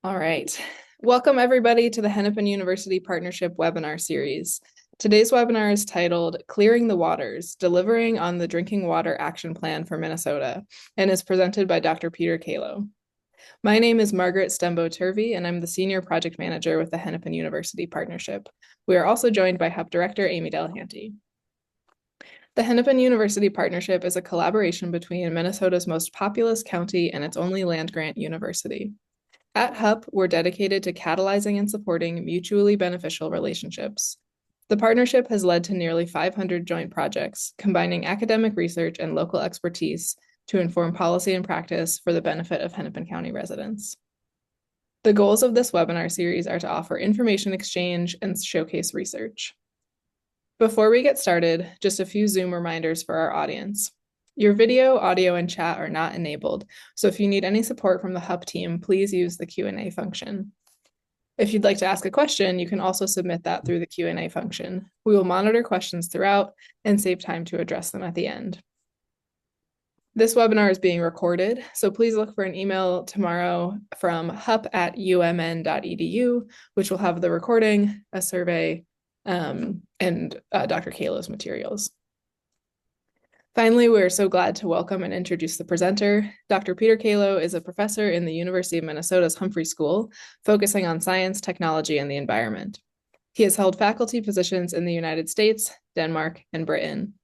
All right. Welcome, everybody, to the Hennepin-University Partnership webinar series. Today's webinar is titled Clearing the Waters, Delivering on the Drinking Water Action Plan for Minnesota, and is presented by Dr. Peter Kalo. My name is Margaret Stembo-Turvey, and I'm the Senior Project Manager with the Hennepin-University Partnership. We are also joined by HUP Director Amy Delahanty. The Hennepin-University Partnership is a collaboration between Minnesota's most populous county and its only land-grant university. At HUP, we're dedicated to catalyzing and supporting mutually beneficial relationships. The partnership has led to nearly 500 joint projects, combining academic research and local expertise to inform policy and practice for the benefit of Hennepin County residents. The goals of this webinar series are to offer information exchange and showcase research. Before we get started, just a few Zoom reminders for our audience. Your video, audio, and chat are not enabled, so if you need any support from the HUP team, please use the Q&A function. If you'd like to ask a question, you can also submit that through the Q&A function. We will monitor questions throughout and save time to address them at the end. This webinar is being recorded, so please look for an email tomorrow from hup@umn.edu, which will have the recording, a survey, and Dr. Kalo's materials. Finally, we're so glad to welcome and introduce the presenter. Dr. Peter Kalo is a professor in the University of Minnesota's Humphrey School, focusing on science, technology, and the environment. He has held faculty positions in the United States, Denmark, and Britain.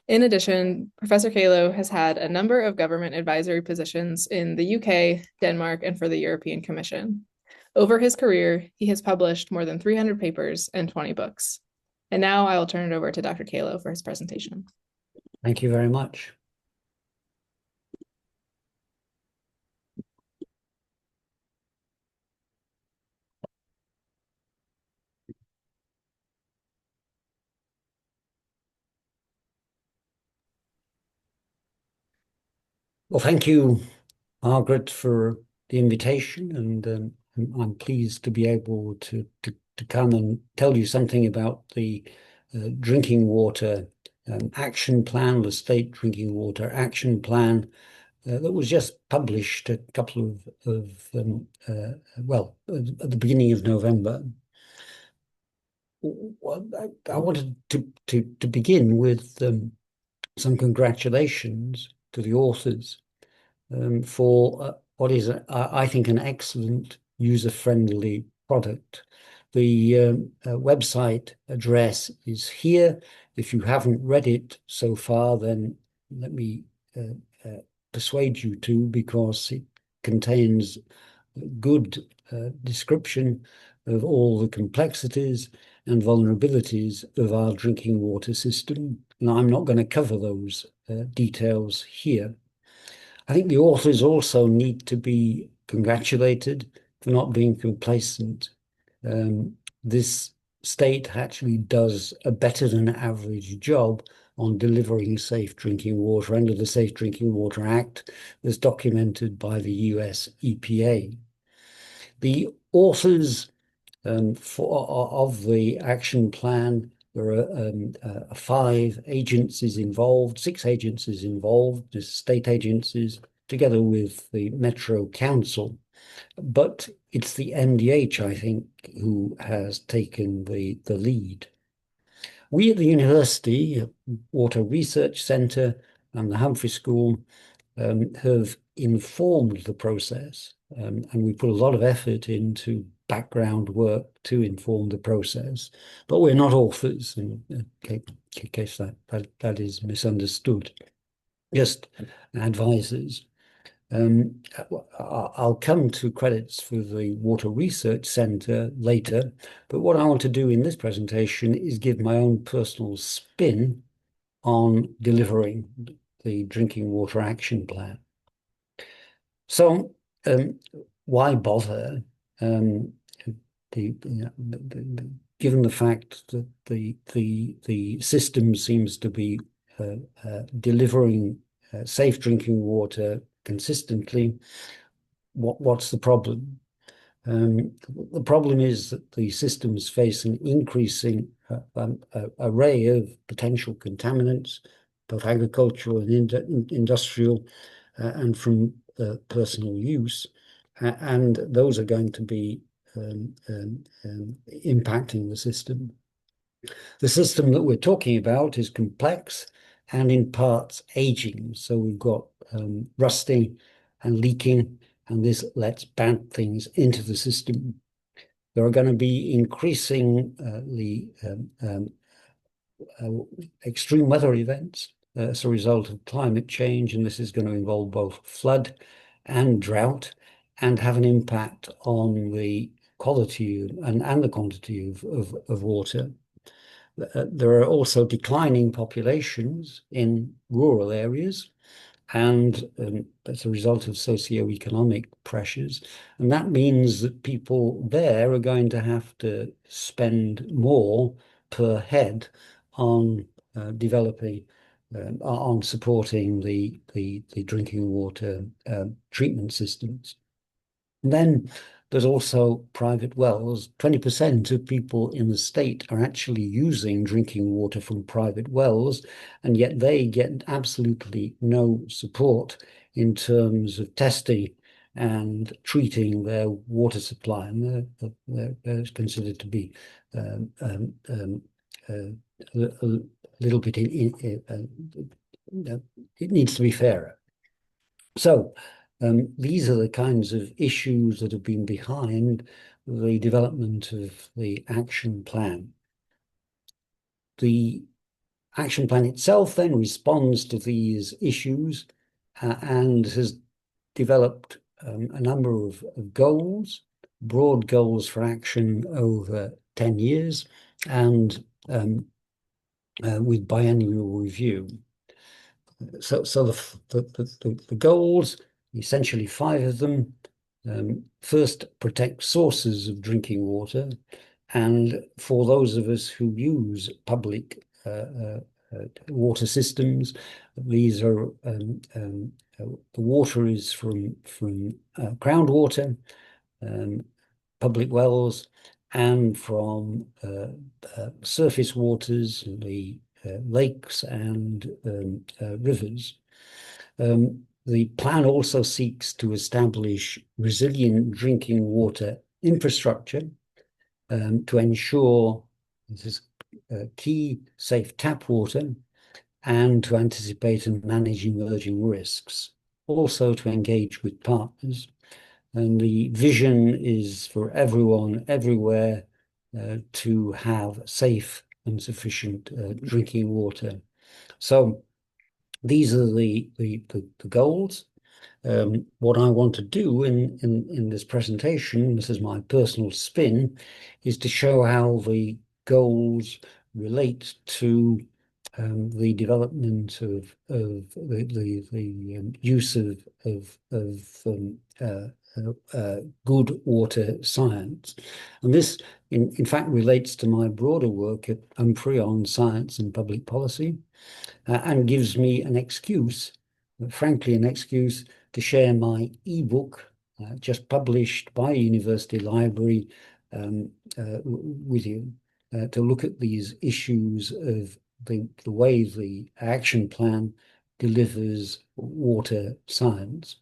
In addition, Professor Kalo has had a number of government advisory positions in the UK, Denmark, and for the European Commission. Over his career, he has published more than 300 papers and 20 books. And now I will turn it over to Dr. Kalo for his presentation. Thank you very much. Well, thank you, Margaret, for the invitation, and I'm pleased to be able to come and tell you something about the drinking water action plan, the state drinking water action plan that was just published a couple well, at the beginning of November. I wanted to begin with some congratulations to the authors for what is, I think, an excellent user-friendly product. The website address is here. If you haven't read it so far, then let me persuade you to, because it contains good description of all the complexities and vulnerabilities of our drinking water system. And I'm not going to cover those details here. I think the authors also need to be congratulated for not being complacent. This state actually does a better than average job on delivering safe drinking water under the Safe Drinking Water Act, as documented by the US EPA. The authors of the action plan, there are 5 agencies involved, 6 agencies involved, the state agencies, together with the Metro Council. But it's the MDH, I think, who has taken the lead. We at the University Water Research Centre and the Humphrey School have informed the process, and we put a lot of effort into background work to inform the process, but we're not authors, in case that is misunderstood, just advisors. I'll come to credits for the Water Research Centre later, but what I want to do in this presentation is give my own personal spin on delivering the Drinking Water Action Plan. So why bother? Given the fact that the system seems to be delivering safe drinking water consistently, what's the problem? The problem is that the systems face an increasing array of potential contaminants, both agricultural and industrial, and from personal use. and those are going to be impacting the system. The system that we're talking about is complex and in parts aging. So we've got rusting and leaking, and this lets bad things into the system. There are going to be increasingly extreme weather events as a result of climate change, and this is going to involve both flood and drought and have an impact on the quality and the quantity of water. There are also declining populations in rural areas, and as a result of socioeconomic pressures. And that means that people there are going to have to spend more per head on developing, on supporting the drinking water treatment systems. And then there's also private wells. 20% of people in the state are actually using drinking water from private wells, and yet they get absolutely no support in terms of testing and treating their water supply. And they're considered to be a little bit it needs to be fairer. So these are the kinds of issues that have been behind the development of the action plan. The action plan itself then responds to these issues and has developed a number of goals, broad goals for action over 10 years, and with biennial review. So the goals, essentially 5 of them. First, protect sources of drinking water. And for those of us who use public water systems, these are the water is from groundwater, public wells, and from surface waters, the lakes and rivers. The plan also seeks to establish resilient drinking water infrastructure to ensure this is key safe tap water and to anticipate and manage emerging risks. Also to engage with partners. And the vision is for everyone, everywhere, to have safe and sufficient drinking water. So these are the goals. What I want to do in this presentation, this is my personal spin, is to show how the goals relate to the development of the use of good water science. And this, in fact, relates to my broader work at Humphrey on science and public policy, and gives me an excuse, frankly, an excuse to share my ebook, just published by a university library, with you, to look at these issues of the way the action plan delivers water science.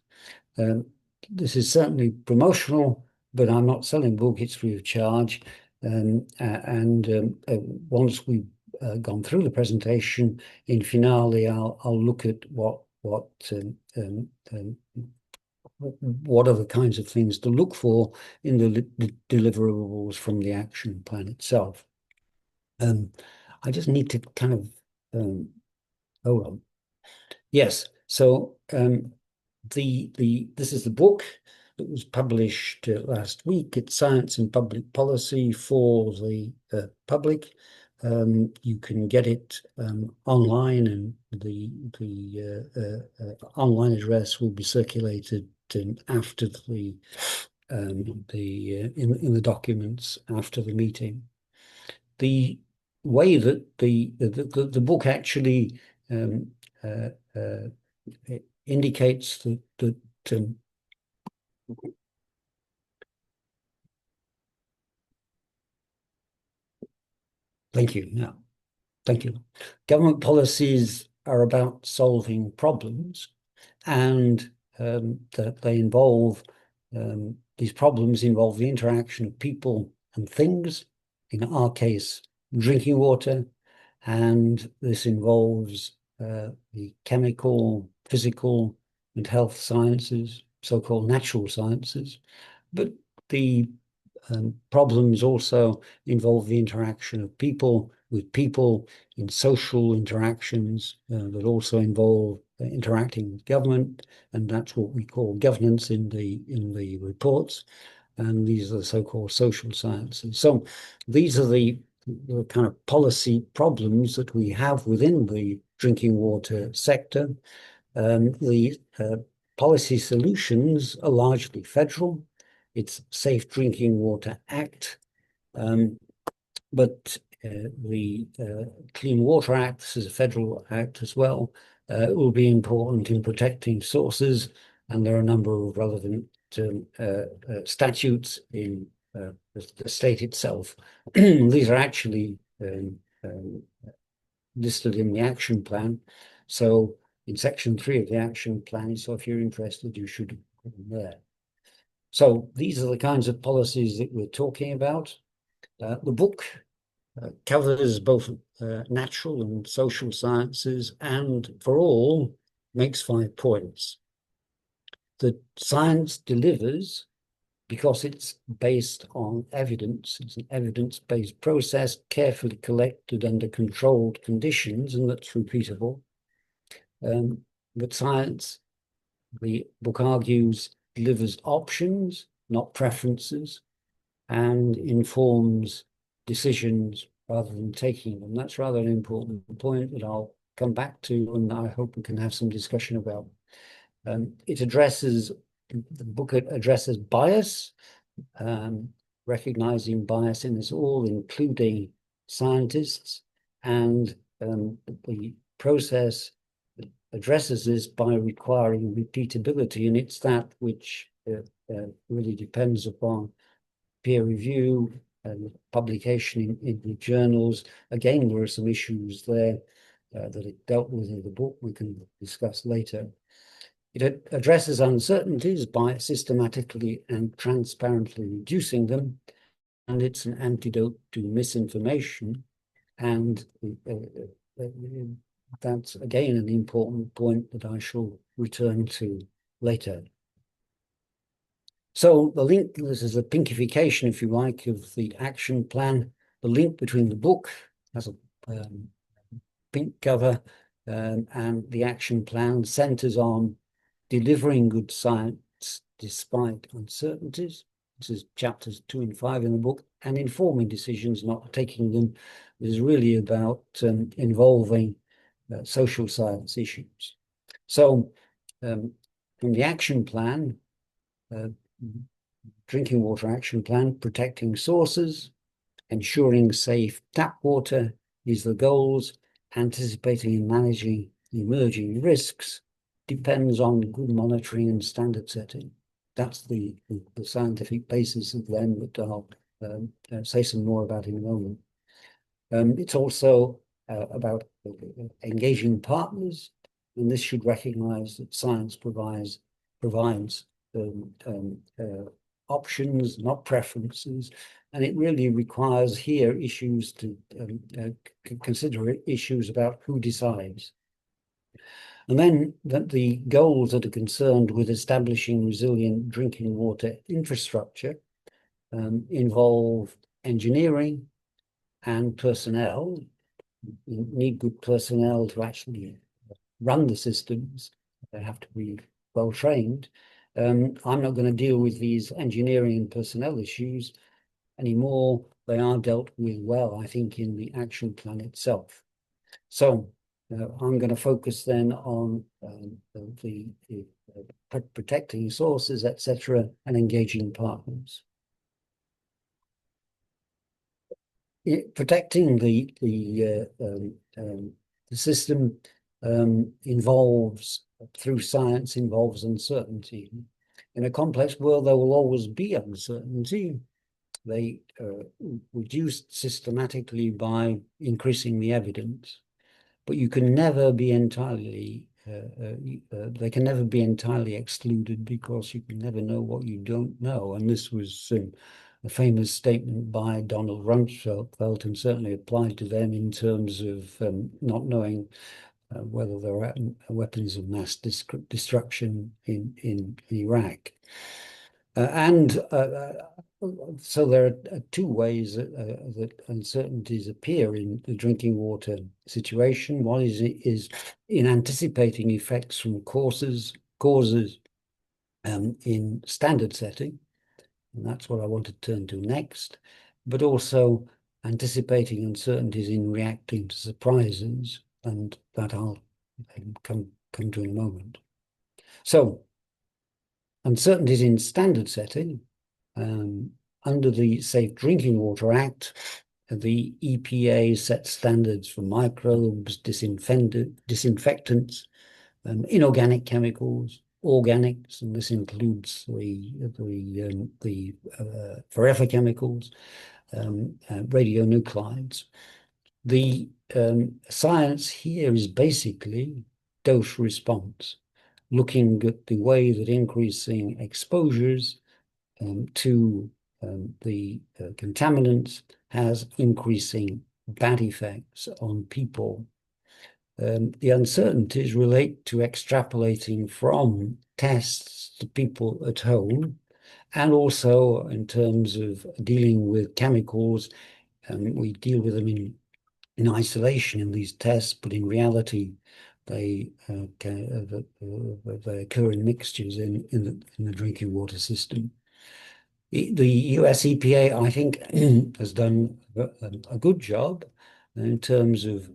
This is certainly promotional, but I'm not selling the book, it's free of charge. Once we've gone through the presentation, in finale, I'll look at what are the kinds of things to look for in the deliverables from the action plan itself. I just need to kind of hold on. Yes, so this is the book that was published last week. It's Science and Public Policy for the public. You can get it online, and the online address will be circulated after in the documents after the meeting. The way that the book actually indicates that thank you. Yeah, thank you. Government policies are about solving problems, and that they involve These problems involve the interaction of people and things, in our case, drinking water, and this involves the chemical, physical, and health sciences, so-called natural sciences. But the problems also involve the interaction of people with people in social interactions that also involve interacting with government, and that's what we call governance in the reports. And these are the so-called social sciences. So these are the kind of policy problems that we have within the drinking water sector. The policy solutions are largely federal. It's Safe Drinking Water Act, but the Clean Water Act, this is a federal act as well, will be important in protecting sources, and there are a number of relevant statutes in the state itself. These are actually listed in the action plan. So in section 3 of the action plan, so if you're interested, you should go there. So these are the kinds of policies that we're talking about. The book covers both natural and social sciences, and for all makes 5 points. The science delivers because it's based on evidence. It's an evidence-based process, carefully collected under controlled conditions, and that's repeatable. But science, the book argues, delivers options, not preferences, and informs decisions rather than taking them. That's rather an important point that I'll come back to, and I hope we can have some discussion about. The book addresses bias, recognizing bias in us all, including scientists, and the process addresses this by requiring repeatability, and it's that which really depends upon peer review and publication in the journals. Again, there are some issues there that it dealt with in the book we can discuss later. It addresses uncertainties by systematically and transparently reducing them, and it's an antidote to misinformation. And that's, again, an important point that I shall return to later. So the link, this is a pinkification, if you like, of the action plan. The link between the book has a pink cover, and the action plan centers on delivering good science despite uncertainties. This is chapters 2 and 5 in the book, and informing decisions, not taking them. This is really about involving social science issues. So from the action plan, drinking water action plan, protecting sources, ensuring safe tap water is the goals, anticipating and managing emerging risks depends on good monitoring and standard setting. That's the scientific basis of them, but I'll say some more about in a moment. It's also about engaging partners, and this should recognize that science provides options, not preferences, and it really requires here issues to consider issues about who decides. And then that the goals that are concerned with establishing resilient drinking water infrastructure involve engineering and personnel. You need good personnel to actually run the systems. They have to be well trained. I'm not going to deal with these engineering and personnel issues anymore. They are dealt with well, I think, in the action plan itself. So I'm going to focus then on the protecting sources, etc., and engaging partners. Protecting the system involves, through science, involves uncertainty. In a complex world, there will always be uncertainty. They reduced systematically by increasing the evidence, but you can never be entirely they can never be entirely excluded because you can never know what you don't know. And this was a famous statement by Donald Rumsfeld, and certainly applied to them in terms of not knowing whether there are weapons of mass destruction in Iraq. And so there are two ways that uncertainties appear in the drinking water situation. One is in anticipating effects from causes in standard setting, and that's what I want to turn to next, but also anticipating uncertainties in reacting to surprises, and that I'll come to in a moment. So uncertainties in standard setting. Under the Safe Drinking Water Act, the EPA sets standards for microbes, disinfectants, inorganic chemicals, organics, and this includes the forever chemicals, radionuclides. The science here is basically dose response, looking at the way that increasing exposures to the contaminants has increasing bad effects on people. The uncertainties relate to extrapolating from tests to people at home, and also in terms of dealing with chemicals. We deal with them in isolation in these tests, but in reality, they they occur in mixtures in the drinking water system. The US EPA, I think, has done a good job in terms of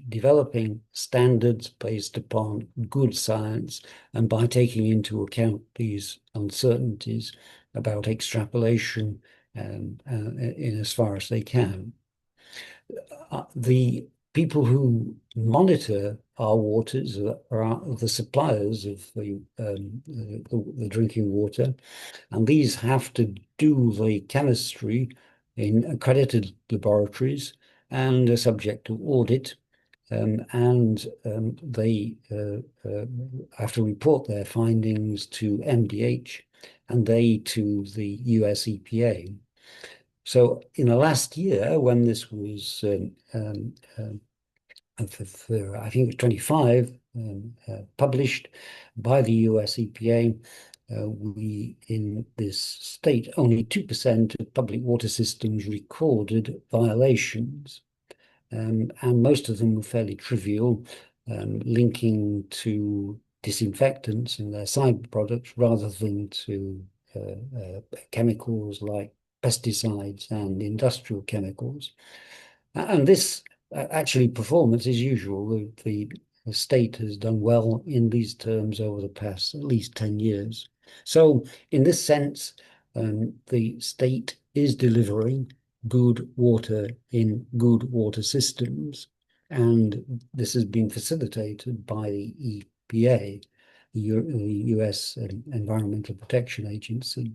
developing standards based upon good science and by taking into account these uncertainties about extrapolation in as far as they can. The people who monitor our waters are the suppliers of the drinking water, and these have to do the chemistry in accredited laboratories and are subject to audit. They have to report their findings to MDH and they to the US EPA. So in the last year, when this was for I think 25 published by the US EPA, we in this state only 2% of public water systems recorded violations, and most of them were fairly trivial, linking to disinfectants and their side products rather than to chemicals like pesticides and industrial chemicals. And this actually performance is usual. The state has done well in these terms over the past at least 10 years. So in this sense, the state is delivering good water in good water systems. And this has been facilitated by the EPA, the US Environmental Protection Agency.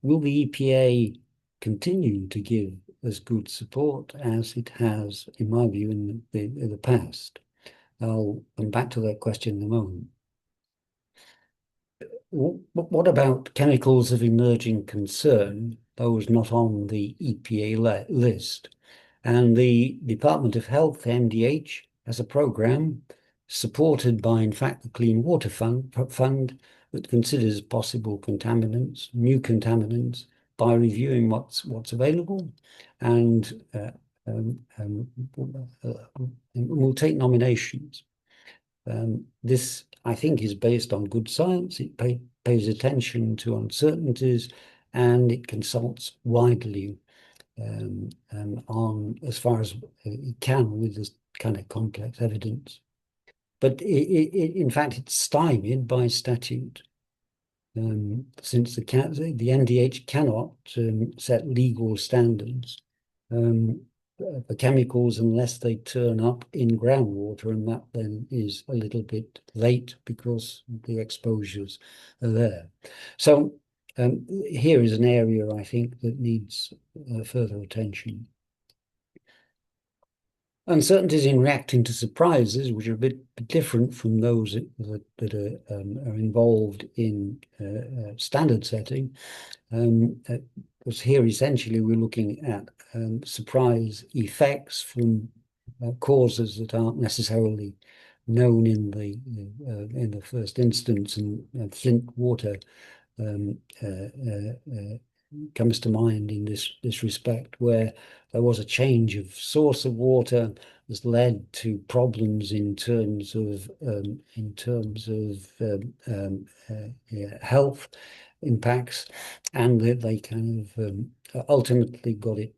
Will the EPA continue to give as good support as it has, in my view, in the past? I'll come back to that question in a moment. What about chemicals of emerging concern, those not on the EPA list? And the Department of Health, MDH, has a program supported by, in fact, the Clean Water Fund that considers possible contaminants, new contaminants, by reviewing what's available, and will take nominations. This, I think, is based on good science. It pays attention to uncertainties, and it consults widely on as far as it can with this kind of complex evidence. But in fact, it's stymied by statute. Since the NDH cannot set legal standards for chemicals unless they turn up in groundwater, and that then is a little bit late because the exposures are there. So here is an area I think that needs further attention. uncertainties in reacting to surprises, which are a bit different from those are involved in standard setting. Because here essentially we're looking at surprise effects from causes that aren't necessarily known in the first instance, and Flint water um, uh, uh, uh, comes to mind in this respect, where there was a change of source of water that's led to problems in terms of yeah, health impacts, and that they kind of ultimately got it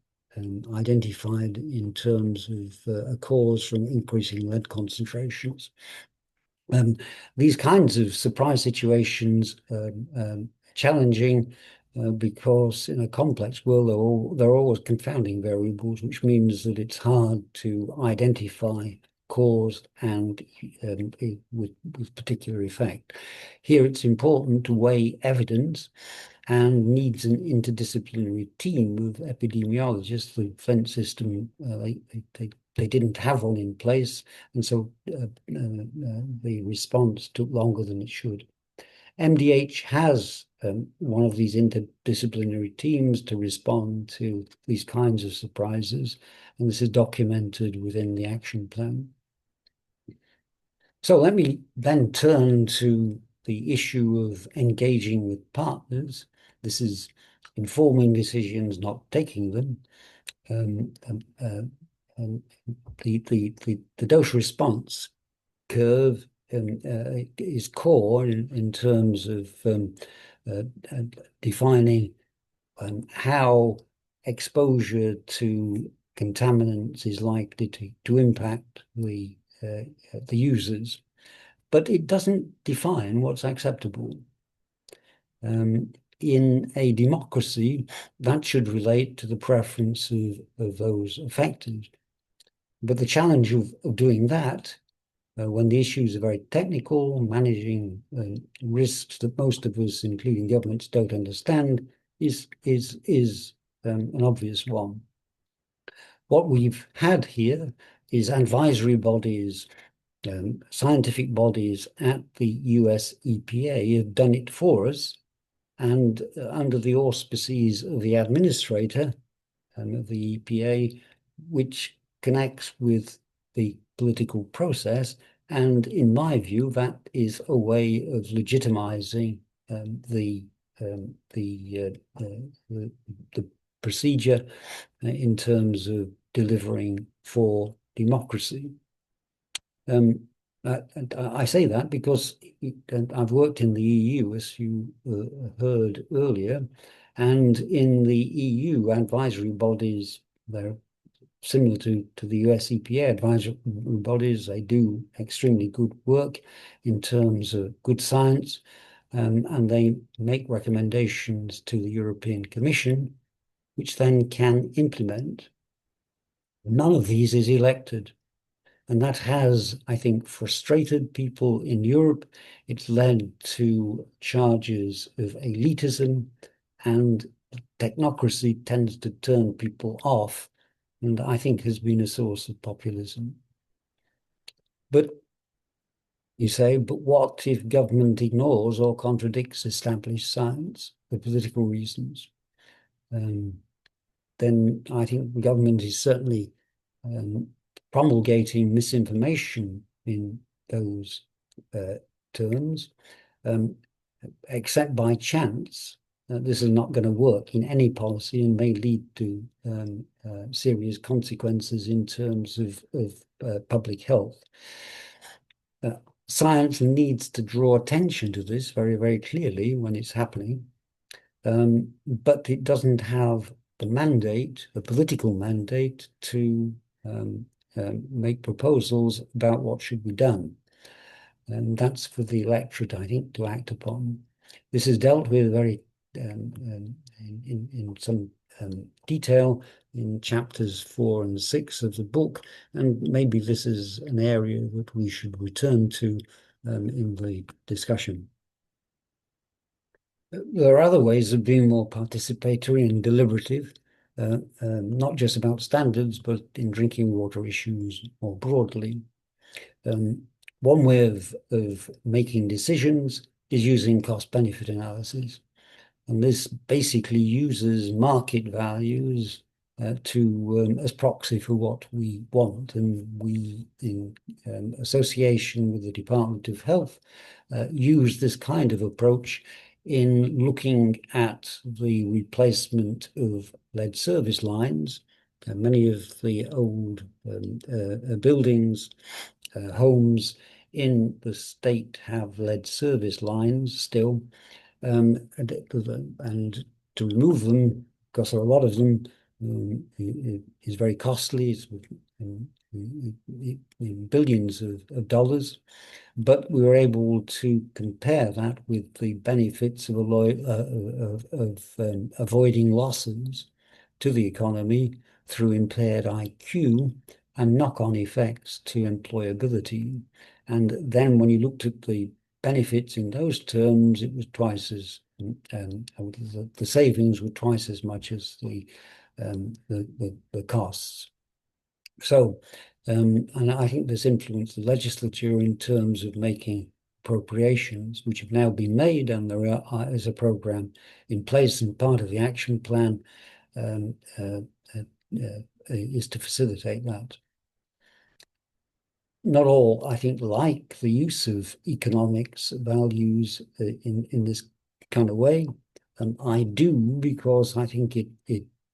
identified in terms of a cause from increasing lead concentrations. Um, these kinds of surprise situations challenging because in a complex world there are always confounding variables, which means that it's hard to identify cause and with particular effect. Here, it's important to weigh evidence and needs an interdisciplinary team of epidemiologists. The Flint system, they didn't have one in place, and so the response took longer than it should. MDH has one of these interdisciplinary teams to respond to these kinds of surprises, and this is documented within the action plan. So let me then turn to the issue of engaging with partners. This is informing decisions, not taking them. Um, um, uh, um, the dose response curve is core in terms of uh, uh, defining how exposure to contaminants is likely to impact the users, but it doesn't define what's acceptable. In a democracy, that should relate to the preference of those affected. But the challenge of doing that, when the issues are very technical, managing risks that most of us, including governments, don't understand, is an obvious one. What we've had here is advisory bodies, scientific bodies at the US EPA have done it for us, and under the auspices of the administrator of the EPA, which connects with the political process. And in my view, that is a way of legitimizing the, um, the, uh, uh, the the procedure in terms of delivering for democracy. And I say that because I've worked in the EU, as you heard earlier, and in the EU advisory bodies, they're similar to the US EPA advisory bodies. They do extremely good work in terms of good science, and they make recommendations to the European Commission, which then can implement. None of these is elected. And that has, I think, frustrated people in Europe. It's led to charges of elitism, and technocracy tends to turn people off, and I think has been a source of populism. But you say, but what if government ignores or contradicts established science for political reasons? Then I think the government is certainly um, promulgating misinformation in those uh, terms, um, except by chance. This is not going to work in any policy and may lead to serious consequences in terms of public health. Uh, Science needs to draw attention to this very, very clearly when it's happening, but it doesn't have the mandate, the political mandate, to make proposals about what should be done. And that's for the electorate, I think, to act upon. This is dealt with very in some detail in chapters 4 and 6 of the book, and maybe this is an area that we should return to in the discussion. There are other ways of being more participatory and deliberative. not just about standards, but in drinking water issues more broadly. Um, One way of making decisions is using cost-benefit analysis. And this basically uses market values as proxy for what we want. And we, in association with the Department of Health, use this kind of approach in looking at the replacement of lead service lines. Many of the old buildings, homes in the state have lead service lines still, and to remove them, because there are a lot of them, is very costly. It's in billions of dollars. But we were able to compare that with the benefits of avoiding losses to the economy through impaired IQ and knock-on effects to employability. And then when you looked at the benefits in those terms, it was twice as the savings were twice as much as the costs. So, and I think this influenced the legislature in terms of making appropriations, which have now been made, and is a program in place, and part of the action plan um, uh, is to facilitate that. Not all, I think, like the use of economics values in this kind of way. I do, because I think it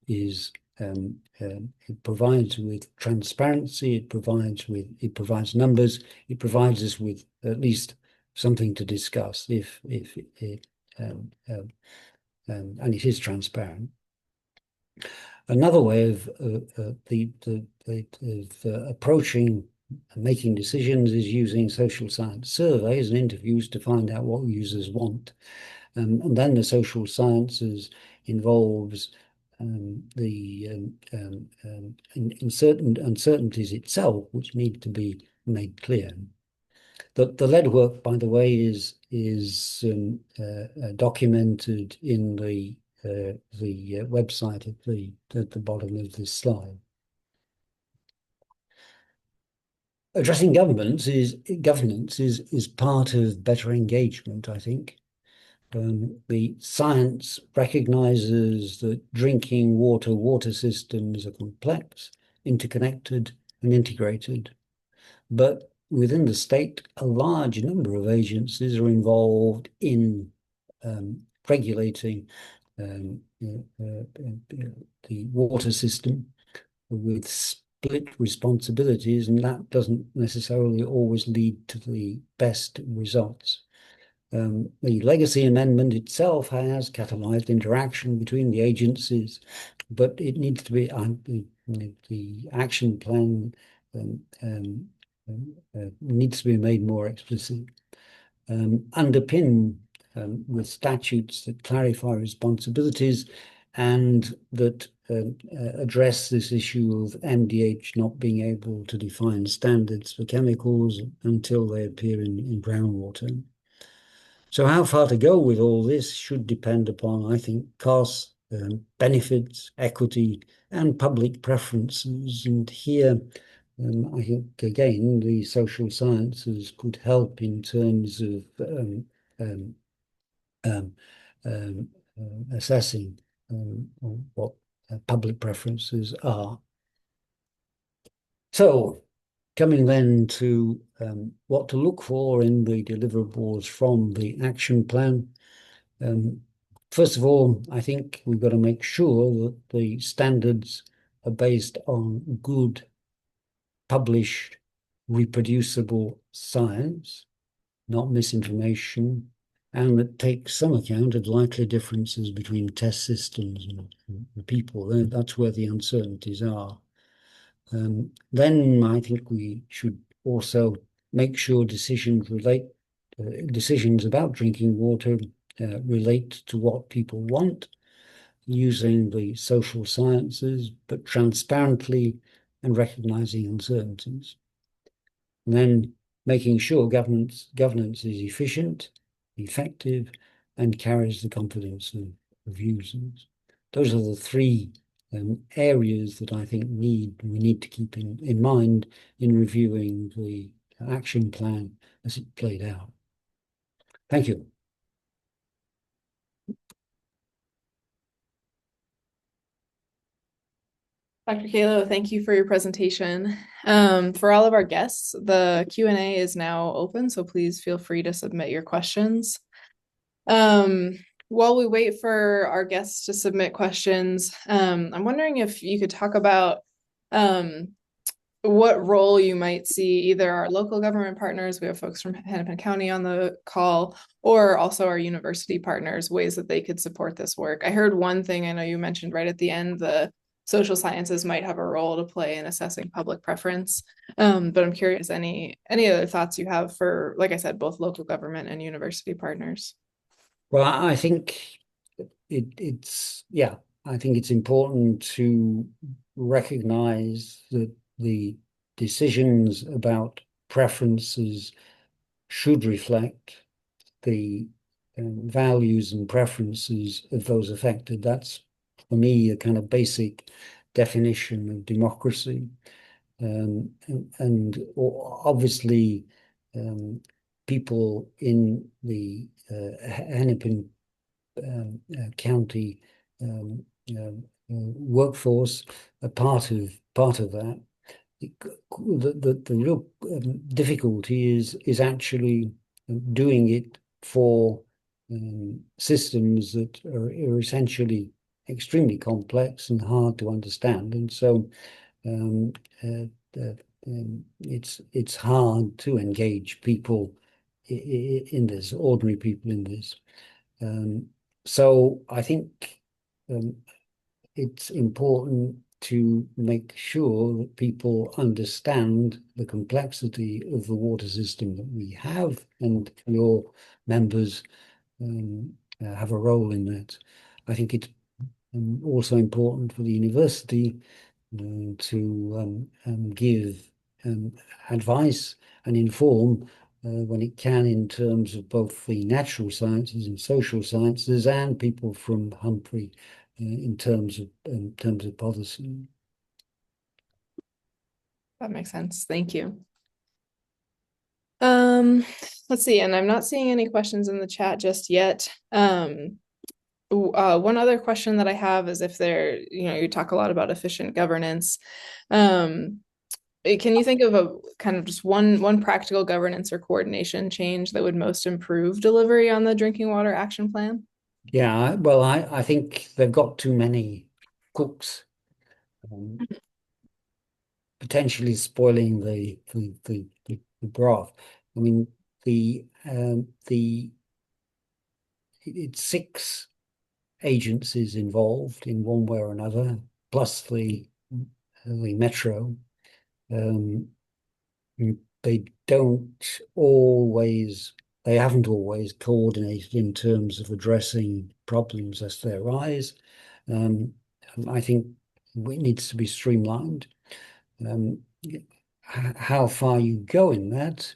is it provides with transparency, it provides numbers, it provides us with at least something to discuss if it and it is transparent. Another way of approaching and making decisions is using social science surveys and interviews to find out what users want. And then the social sciences involves in certain uncertainties itself, which need to be made clear. The lead work, by the way, is documented in the website at the bottom of this slide. Addressing governance is part of better engagement, I think. The science recognizes that drinking water systems are complex, interconnected, and integrated. But within the state, a large number of agencies are involved in regulating the water system with split responsibilities, and that doesn't necessarily always lead to the best results. The legacy amendment itself has catalyzed interaction between the agencies, but it needs to be the action plan needs to be made more explicit. Underpin with statutes that clarify responsibilities and that address this issue of MDH not being able to define standards for chemicals until they appear in groundwater. So how far to go with all this should depend upon, I think, costs, benefits, equity, and public preferences. And here, I think, again, the social sciences could help in terms of um, um, um, assessing what public preferences are. So, coming then to what to look for in the deliverables from the action plan. First of all, I think we've got to make sure that the standards are based on good, published, reproducible science, not misinformation, and that takes some account of likely differences between test systems and people. That's where the uncertainties are. Then I think we should also make sure decisions about drinking water relate to what people want, using the social sciences, but transparently and recognizing uncertainties. And then making sure governance is efficient, effective, and carries the confidence of users. Those are the three areas that I think we need to keep in mind in reviewing the action plan as it played out. Thank you. Dr. Kalo, thank you for your presentation. For all of our guests, the Q&A is now open, so please feel free to submit your questions. While we wait for our guests to submit questions, I'm wondering if you could talk about what role you might see either our local government partners, we have folks from Hennepin County on the call, or also our university partners, ways that they could support this work. I heard one thing I know you mentioned right at the end, the social sciences might have a role to play in assessing public preference. But I'm curious, any other thoughts you have for, like I said, both local government and university partners? Well, I think yeah, I think it's important to recognize that the decisions about preferences should reflect the values and preferences of those affected. That's, for me, a kind of basic definition of democracy. And obviously, people in the Hennepin County workforce are part of that. The real difficulty is actually doing it for systems that are essentially extremely complex and hard to understand, and so um, uh, uh, it's hard to engage people in this, ordinary people in this. Um, so I think um, it's important to make sure that people understand the complexity of the water system that we have, and your members have a role in that. I think it's also important for the university to give advice and inform when it can in terms of both the natural sciences and social sciences and people from Humphrey in terms of policy. That makes sense. Thank you. Um, let's see, and I'm not seeing any questions in the chat just yet. One other question that I have is if there, you talk a lot about efficient governance. Um, can you think of a kind of just one practical governance or coordination change that would most improve delivery on the drinking water action plan? Yeah, well, I think they've got too many cooks, um, potentially spoiling the broth. I mean, the it's six agencies involved in one way or another, plus the metro. Um, they don't always, they haven't always coordinated in terms of addressing problems as they arise. Um, I think it needs to be streamlined. Um, how far you go in that,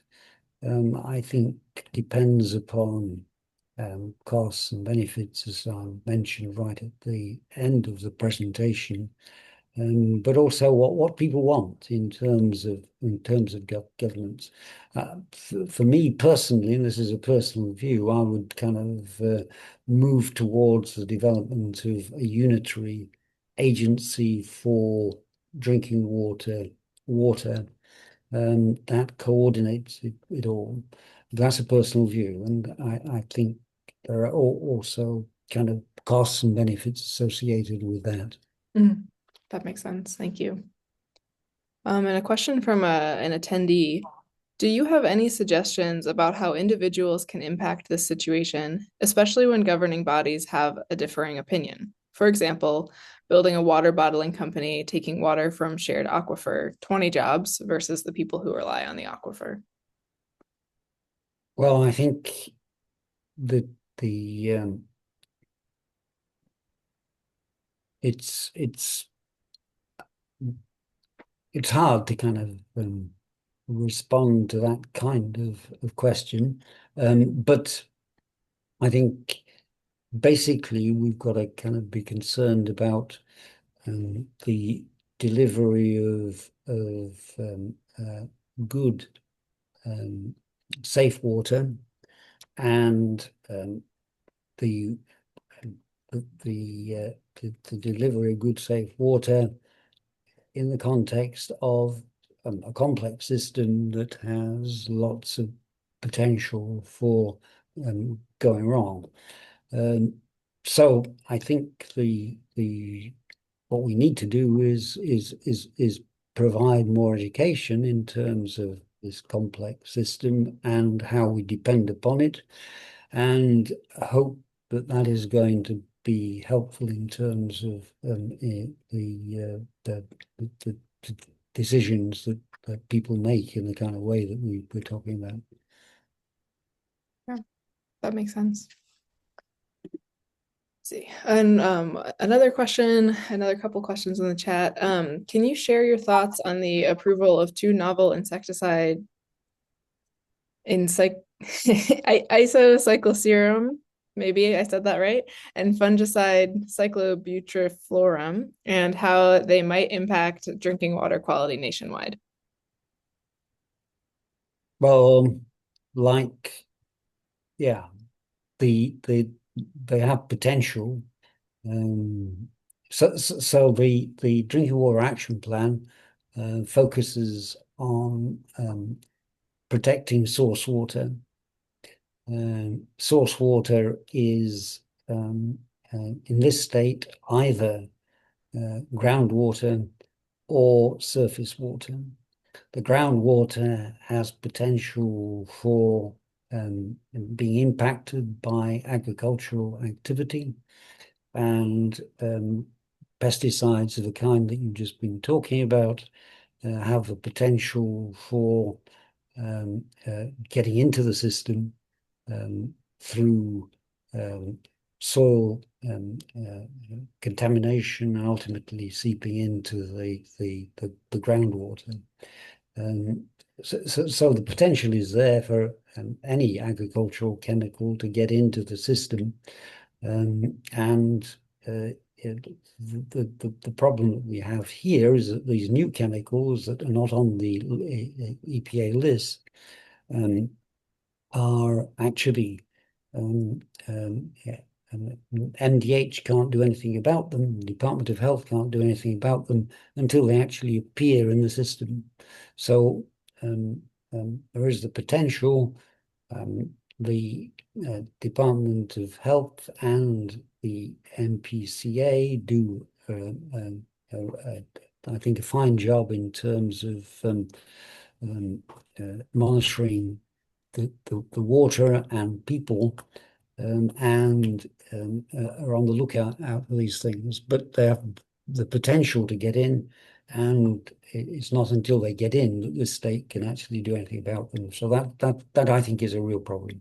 I think depends upon costs and benefits, as I mentioned right at the end of the presentation, but also what people want in terms of governance. For me personally, and this is a personal view, I would kind of move towards the development of a unitary agency for drinking water that coordinates it all. That's a personal view, and I think there are also kind of costs and benefits associated with that. Mhm. That makes sense. Thank you. And a question from an attendee. Do you have any suggestions about how individuals can impact this situation, especially when governing bodies have a differing opinion? For example, building a water bottling company, taking water from shared aquifer, 20 jobs versus the people who rely on the aquifer. Well, I think that the it's it's hard to kind of respond to that kind of question, but I think basically we've got to kind of be concerned about the delivery of good, um, safe water and the the delivery of good, safe water in the context of a complex system that has lots of potential for going wrong. Um, so I think the what we need to do is provide more education in terms of this complex system and how we depend upon it, and hope that that is going to be helpful in terms of the decisions that people make in the kind of way that we're talking about. Yeah, that makes sense. See. And another question, another couple questions in the chat. Can you share your thoughts on the approval of two novel insecticide insect isocycloserum, maybe I said that right, and fungicide cyclobutyriphlorum, and how they might impact drinking water quality nationwide? Well, like, yeah, the they have potential. Um, so the Drinking Water Action Plan focuses on protecting source water. Source water is in this state either groundwater or surface water. The groundwater has potential for being impacted by agricultural activity, and pesticides of the kind that you've just been talking about have the potential for getting into the system through soil contamination and ultimately seeping into the groundwater. So the potential is there for any agricultural chemical to get into the system, and the problem that we have here is that these new chemicals that are not on the EPA list are actually yeah, MDH can't do anything about them. The Department of Health can't do anything about them until they actually appear in the system. So there is the potential. The Department of Health and the MPCA do, I think, a fine job in terms of monitoring the water and people, and are on the lookout out for these things. But they have the potential to get in, and it's not until they get in that the state can actually do anything about them. So that I think is a real problem.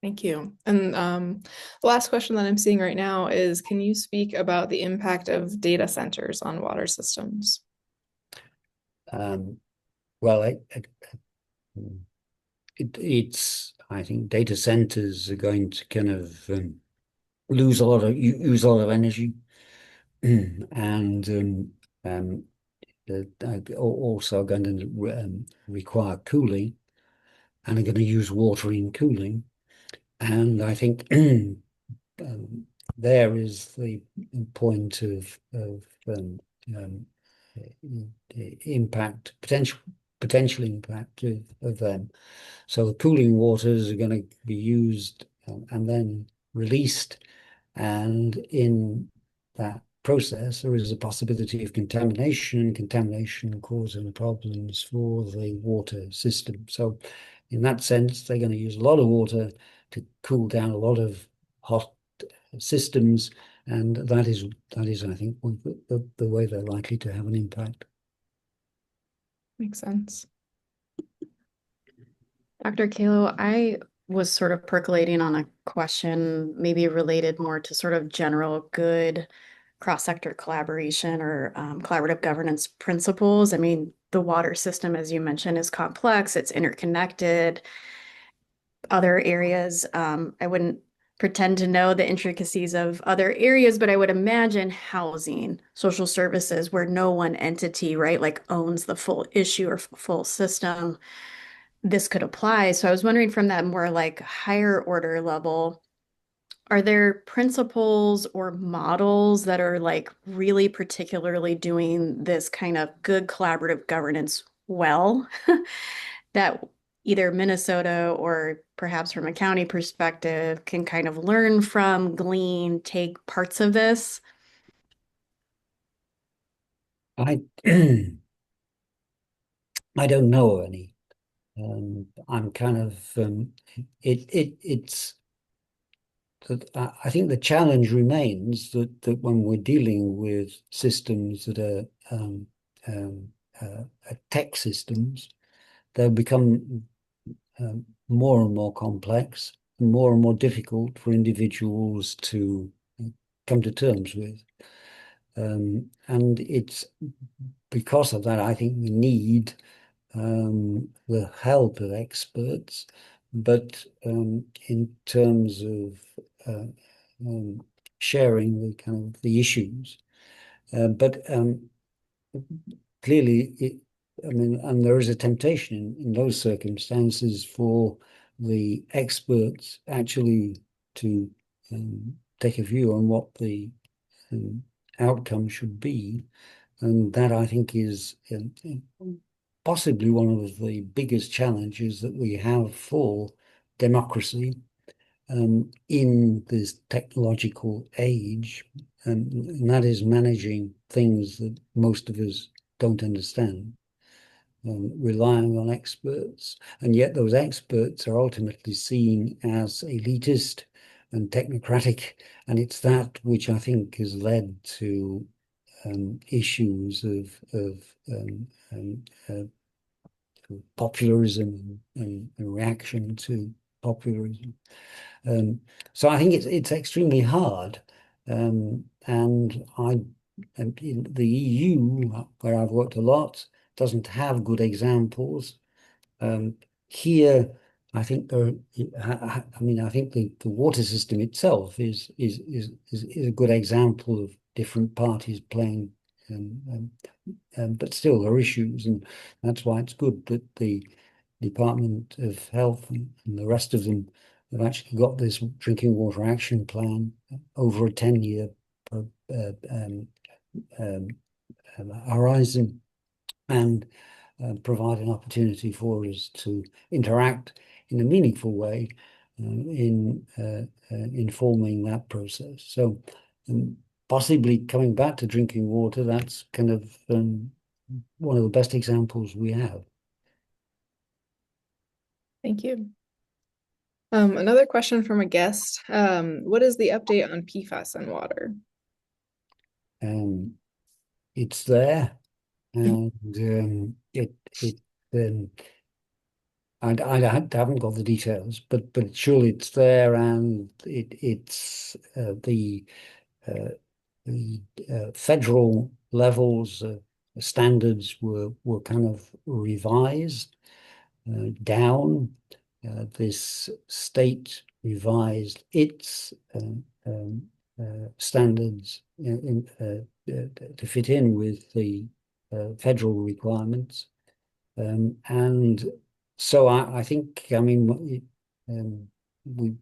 Thank you. And the last question that I'm seeing right now is, can you speak about the impact of data centers on water systems? Um, well, it's I think data centers are going to kind of use a lot of energy, and also going to require cooling, and are going to use water in cooling. And I think there is the point of um, impact, potential impact of them. So the cooling waters are going to be used and then released, and in that process, there is a possibility of contamination, contamination causing problems for the water system. So in that sense, they're going to use a lot of water to cool down a lot of hot systems, and that is, I think, the way they're likely to have an impact. Makes sense. Dr. Kalo, I was sort of percolating on a question, maybe related more to sort of general good cross-sector collaboration or collaborative governance principles. I mean, the water system, as you mentioned, is complex, it's interconnected. Other areas, I wouldn't pretend to know the intricacies of other areas, but I would imagine housing, social services, where no one entity, right, like owns the full issue or full system, this could apply. So I was wondering from that more like higher order level, are there principles or models that are like really particularly doing this kind of good collaborative governance well that either Minnesota or perhaps from a county perspective can kind of learn from, glean, take parts of this? I I don't know any. I'm kind of it's that I think the challenge remains that when we're dealing with systems that are um, tech systems, they'll become more and more complex and more difficult for individuals to come to terms with. And it's because of that, I think we need the help of experts, but in terms of uh, um, sharing the kind of the issues. But clearly, I mean, and there is a temptation in those circumstances for the experts actually to take a view on what the um, outcome should be. And that I think is possibly one of the biggest challenges that we have for democracy in this technological age, and that is managing things that most of us don't understand, relying on experts, and yet those experts are ultimately seen as elitist and technocratic, and it's that which I think has led to issues of popularism and reaction to popularism. So I think it's extremely hard, and in the EU, where I've worked a lot, doesn't have good examples. Here, I think I mean, I think the water system itself is a good example of different parties playing, but still there are issues, and that's why it's good that the Department of Health and the rest of them have actually got this drinking water action plan over a 10-year uh, um, um, horizon, and provide an opportunity for us to interact in a meaningful way in informing that process. So possibly coming back to drinking water, that's kind of one of the best examples we have. Thank you. Another question from a guest. What is the update on PFAS and water? It's there, and it I haven't got the details, but surely it's there, and it's uh, the federal levels standards were kind of revised down. This state revised its standards to fit in with the federal requirements. And so I think, I mean, we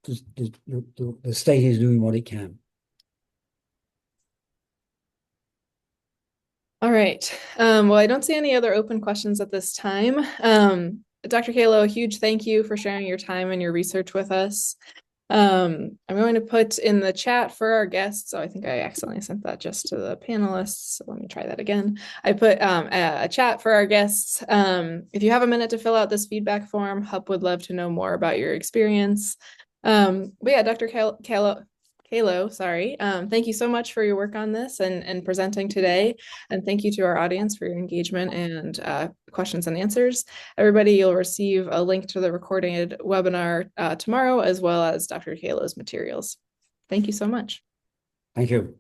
the state is doing what it can. All right. Well, I don't see any other open questions at this time. Dr. Kalo, a huge thank you for sharing your time and your research with us. I'm going to put in the chat for our guests. So I think I accidentally sent that just to the panelists. So let me try that again. I put a chat for our guests. If you have a minute to fill out this feedback form, HUP would love to know more about your experience. But yeah, Dr. Kalo, sorry. Thank you so much for your work on this and presenting today. And thank you to our audience for your engagement and questions and answers. Everybody, you'll receive a link to the recorded webinar tomorrow, as well as Dr. Kalo's materials. Thank you so much. Thank you.